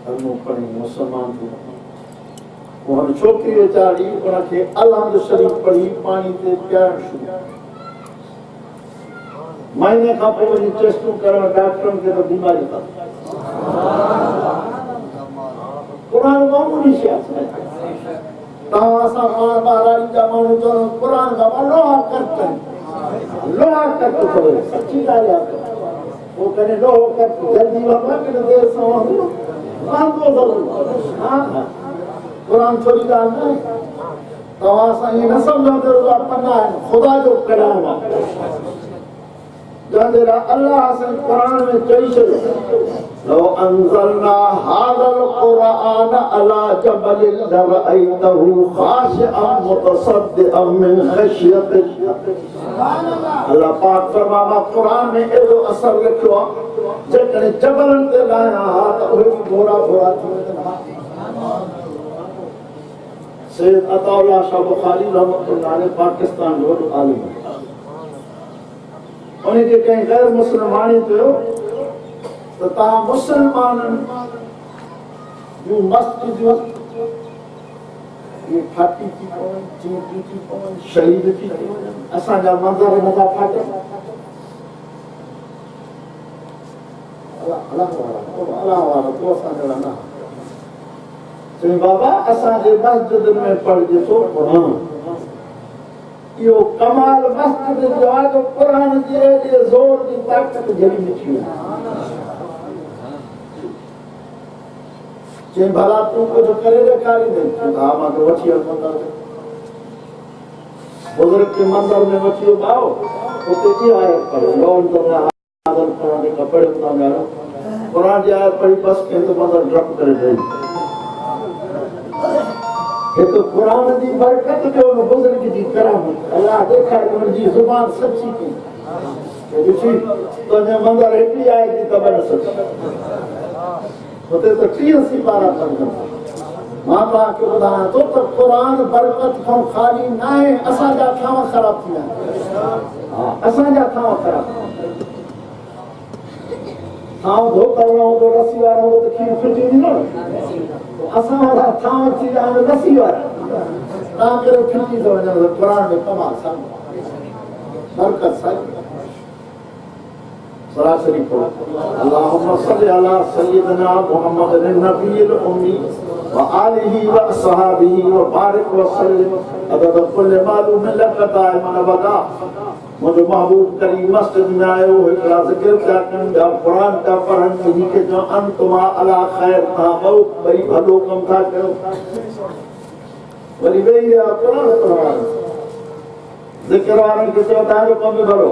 [SPEAKER 1] कलमो पढ़ी मुसलमान थी वो हर छोकरी वेचारी उनखे अलहम्द शरीफ पढ़ी पानी ते प्यार शुरू महीने खां पोइ वञी टेस्टूं करण डॉक्टरनि खे त बीमारी था क़ुरान मामूली शइ आहे तव्हां असां पाण ॿाराड़ी जा माण्हू चवनि क़ुरान खां लोहा कट करे सची ॻाल्हि आहे वो करे लोहो कट जल्दी वञो कि देर सां वञो वांदो ज़रूरु हा क़ुरान थोरी ॻाल्हि न तव्हां असां ईअं न सम्झो त पना आहिनि ख़ुदा जो कलाम आहे जंहिंजे अल्लाह से कुरान में चई छॾियो लो अंज़लना हाज़ल क़ुरआन अला जबलिन लरअयतहु ख़ाशिअन मुतसद्दिअन मिन ख़श्यतिल्लाह अल्लाह पाक फरमावा कुरान में एॾो असर लिखियो आहे जेकॾहिं जबलनि ते लाहिया हा त उहे बि भोरा भोरा थी वेंदा सैयद अताउल्लाह शाह बुखारी रहमतुल्लाह अलैह पाकिस्तान जो वॾो आलिम उनखे कंहिं गैर मुस्लमानी चयो त तव्हां मुस्लमाननि जूं मस्जिदूं इहे फाटी थी पवनि चींटी थी पवनि शहीद थी पवनि असांजा मंदर नथा फाटनि अलाह वारा तो असां जहिड़ा न चई बाबा असांजे मस्जिद में पढ़जे थो क़ुरान यो कमाल मस्जिद जो आहे जो क़ुरान जे एॾे ज़ोर जी ताक़त जड़ी निकली चई भला तूं कुझु करे ॾेखारींदे हा मां तो वठी हल मंदर बुज़ुर्ग के मंदर में वठी वियो भाउ उते इहा आयत पढ़ो लौन तो आदम पढ़ण जे कपड़े था ॻाल्हायो क़ुरान जी आयत पढ़ी बस कंहिं त मंदर डप करे ॾेई तो कुरान जी बरकत जो बुजुर्ग जी करामत अल्लाह ॾेखारे उनजी ज़ुबान सची थी ॾिसी तुंहिंजे मंदर हिकिड़ी आहे थी त न सची हुते त 30 सिपारा पढ़नि मां तव्हांखे ॿुधायां थो त क़ुरान बरकत खां ख़ाली न आहे असांजा थांव ख़राब थी विया हा असांजा थांव ख़राब थांव धोतल न हूंदो रसी वारो हूंदो त खीर फिटी ॾींदो असां वारा थांव थी विया आहिनि रसी वारा तव्हां करे फिटी थो वञो क़ुरान में कमाल साईं बरकत साईं सरासरी पढ़ो अल्लाहुम्मा सल्लि अला सय्यिदना मुहम्मद नबील उम्मी व आलिही व असहाबिही व बारिक व सल्लिम अदद कुल मालूम लक दाइमन वदा मुझे महबूब करीम मस्जिद में आयो हिकड़ा ज़िक्र क्या कन जा कुरान का पढ़न इन्हीं के जो अंतुमा अला खैर था बहुत बड़ी भलो कम था करो वरी वे कुरान पढ़वान ज़िक्र वारन के जो ताजो कम भलो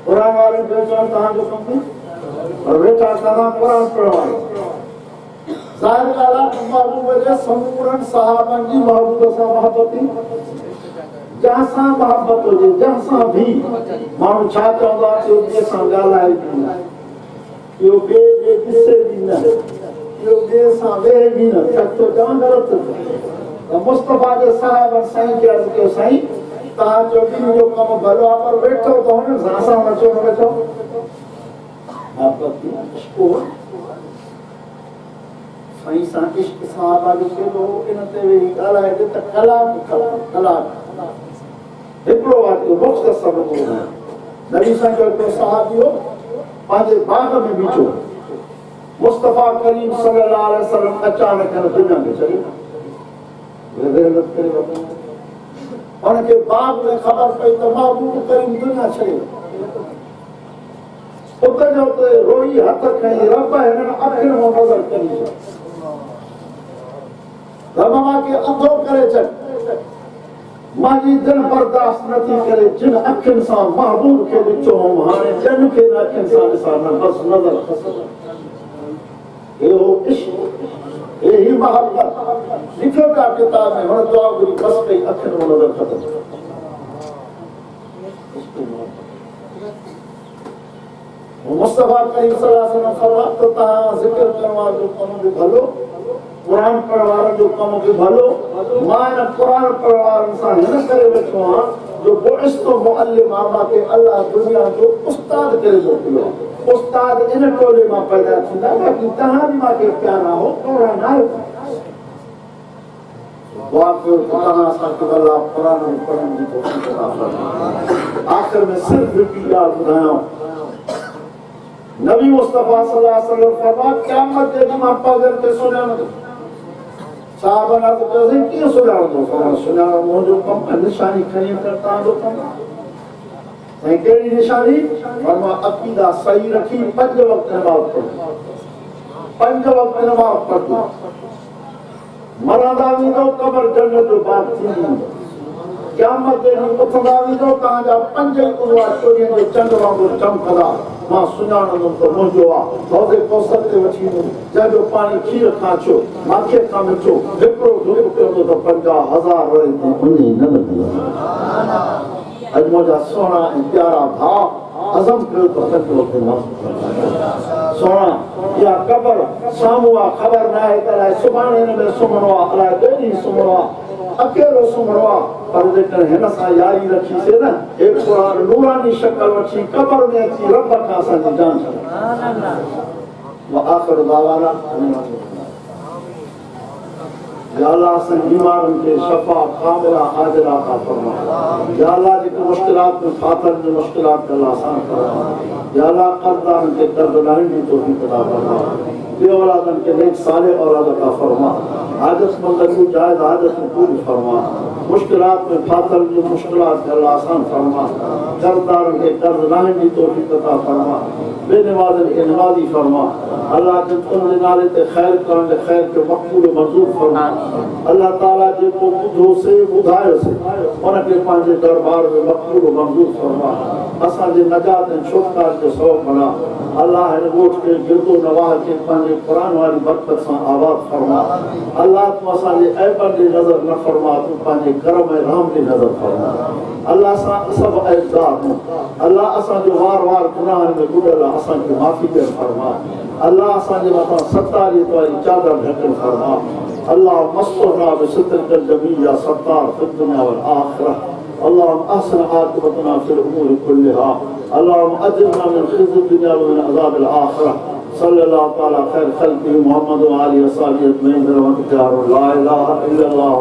[SPEAKER 1] कुरान वारन के जो ताजो कम और बेटा सदा कुरान पढ़वान ज़ाहिर अल्लाह महबूब जे समूरन सहाबन जी महबूब सा मोहब्बती जहाँ सां मोहब्बत हुजे जहाँ सां भी माण्हू छा चवंदो आहे इहो ॿिए सां ॻाल्हाए बि न इहो ॿिए ॾिसे बि न इहो ॿिए सां वेहे बि न सचो चवणु ग़लति त मुस्तफ़ा जे साहिबनि साईं खे अर्ज़ु कयो साईं तव्हां चओ ॿिन्ही जो कमु भलो आहे पर वेठो त हुन सां असां नचो न वेठो साईं सां इश्क साहबा जो केॾो इन ते वेही ॻाल्हाए त कलाक हिकिड़ो वाक़ियो मुख़्तसर नमूनो नबी साईं जो हिकिड़ो सहाबियो पंहिंजे बाग़ में बीठो मुस्तफ़ा करीम सल्लल्लाहु अलैहि वसल्लम अचानक हिन दुनिया में चली उनके बाप में खबर पई तो महबूब करीम दुनिया छड़े उते जो उते रोई हथ खई रब हिनन अखिन में नजर करी रब मां के अंधो करे छॾ माजी दिल बर्दाश्त नथी करे जिन अखिन सां महबूब खे ॾिठो हुम हाणे जन खे अखिन सां ॾिसां न बस नजर एहो इश्क यही मोहब्बत लिखो का किताब में हुन दुआ गुरी बस कई अखिन में नजर खत्म मुस्तफा करीम सल्लल्लाहु अलैहि वसल्लम फरमाया तो ता जिक्र करवा जो कम भी भलो कुरान पढ़वार जो कम भी भलो मान कुरान पढ़वार सां हिन करे वेठो हां जो बुइस्तो मुअल्लिम आमा के अल्लाह दुनिया जो उस्ताद करे मोकिलियो उस्ताद इन टोले मां पैदा थींदा बाक़ी तहां भी मां के प्यारा हो तोरा ना दुआ कयो तहां सां के अल्लाह कुरान में पढ़ण जी तौफीक अता फरमाए आखिर में सिर्फ हिकु ॻाल्हि ॿुधायां नबी मुस्तफा सल्लल्लाहु अलैहि वसल्लम फरमाया क़यामत जे ॾींहुं मां पागल खे सुञाणंदो साहब ना तो कहते कि सुञाणंदो फरमाया सुञाणो मुंहिंजो कमु आहे निशानी खणी कर तव्हांजो कमु आहे ऐं कहिड़ी निशानी फरमाया अक़ीदा सही रखी 5 वक्त नमाज़ पढ़ो 5 वक्त नमाज़ पढ़ो मरंदा वेंदो क़ब्र जन्नत जो बाग थींदी क़यामत जे ॾींहुं उथंदा वेंदो तव्हांजा 5 ई उज़वा चोरीअ जो चंड वांगुरु चमकंदा मां सुञाणंदुमि त मुंहिंजो आहे हौज़े कौसर ते वठी वञो जंहिंजो पाणी खीर खां छो माखे खां मिठो हिकिड़ो धुप कंदो त 50,000 वरी उन न लॻंदो अॼु मुंहिंजा सुहिणा ऐं प्यारा भाउ अज़म कयो त 5 वक्त नमाज़ सुहिणा इहा क़ब्र साम्हूं आहे ख़बर न आहे त अलाए सुभाणे हिन में सुम्हणो आहे अलाए ॿिए ॾींहुं सुम्हणो आहे अकेलो सुम्हणो आहे पर जेकर हिन सां यारी रखीसीं न एक कुरान नूरानी शक्ल वठी क़ब्र में अची रब खां असांजी जान छॾे आख़िर दावाना या अल्लाह असां बीमारनि खे शफ़ा कामिला आजिला अता फरमा या अल्लाह जेके मुश्किलात में फाथल जो मुश्किलात खे अल्लाह आसान फरमा या अल्लाह कर्ज़दारनि खे कर्ज़ लाहिण जी तौफ़ीक़ अता फरमा बे औलादन के नेक साले औलाद अता फरमा हाजतमंद को जायज़ हाजत पूरी फरमा मुश्किलात में फाथल जो मुश्किलात अल्लाह आसान फरमा कर्ज़दारन के कर्ज़ लाहिण जी तौफ़ीक़ अता फरमा बेनमाज़न के नमाज़ी फरमा अल्लाह जन तुम नाले ते खैर करण दे खैर के मक़बूल मंजूर फरमा अल्लाह ताला जे को बुधो से बुधायो से उन के पांजे दरबार में मक़बूल मंजूर फरमा असा जे नजात ए छुटकार के सबब बना अल्लाह ने वोट के गिरदो नवाह के पांजे कुरान वाली बरकत से आबाद फरमा अल्लाह तू असा जे ऐबन दी नजर न फरमा तू पांजे करम ए रहम दी नजर फरमा अल्लाह सा सब ऐबदार हो अल्लाह असा जो वार-वार गुनाह में गुडल असा की माफी दे फरमा अल्लाह असा जे मथा सत्तारी तवारी चादर ढकल फरमा अल्लाह मस्तुरना बिसित्रकल जमील या सत्तार फिद दुनिया वल आखिरह اللهم احسن عاقبتنا في الامور كلها اللهم اجرنا من خزي الدنيا ومن عذاب الاخره صلى الله تعالى خير خلقه محمد وعلى اله وصحبه اجمعين برحمتك يا رب لا اله الا الله